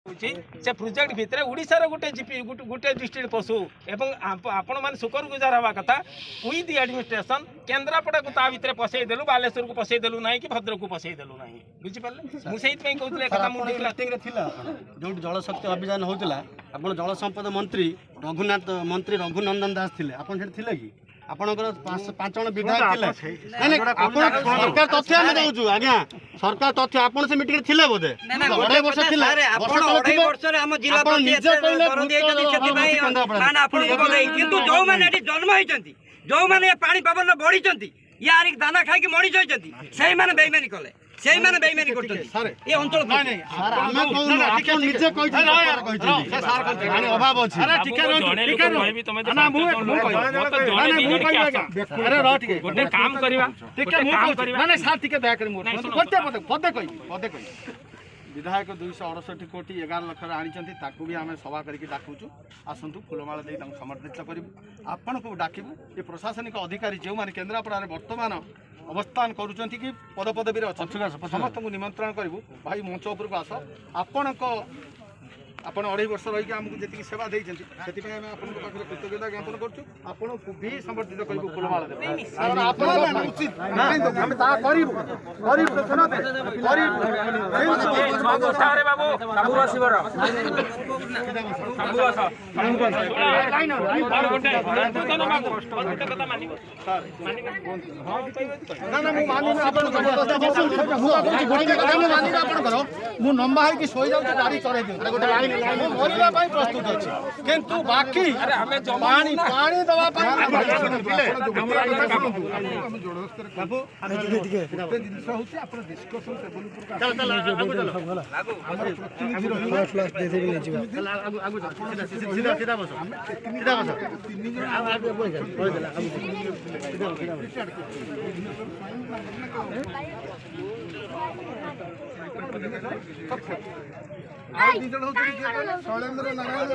से प्रोजेक्ट भितर ओडिशार गोटे जीपी गोटे डिस्ट्रिक्ट पशु एवं आपण मैंने शुक्र गुजार हवा कथा विथ एडमिनिस्ट्रेशन केन्द्रापड़ा को ता भितर पसई देलु बालेश्वर को पसई देलु ना कि भद्रक को पसई देलु ना बुझिपारे मुझे कहते जो जल शक्ति अभियान होता आप जल संपद मंत्री रघुनंदन दास थे कि आपणकर 5 जन विधायक सरकार तथ्य आम दौचु आज्ञा सरकार तथ्य आप से मीटिंग थिले बोधे 2.5 वर्ष जन्म होती जो मैंने पानी पवन बढ़ी यार दाना खाई मरीज होती से बेईमानी कले से बेईमानी करते अंचल अभाव अच्छी विधायक 268 कोटी 11 लाख आनी भी आम सभा करके डाकुचु आसतु फूलमाला दे समर्पित करूँ आपण को डाकबू ये प्रशासनिक अधिकारी जो मैंने केन्द्रापड़ा बर्तमान अवस्थान करुँच कि पदपदवी अच्छा समस्त को निमंत्रण करूँ भाई मंच उपरको आस आपण 2.5 वर्ष रही आमको जी सेवा देते कृतज्ञता ज्ञापन करूँ भी समर्पित करूँ फूलमाला मु लंबा है शोई जाऊँ गाड़ी चढ़े मरवा प्रस्तुत अच्छे किंतु बाकी पानी पानी दवा शैलेन्द्र नारायण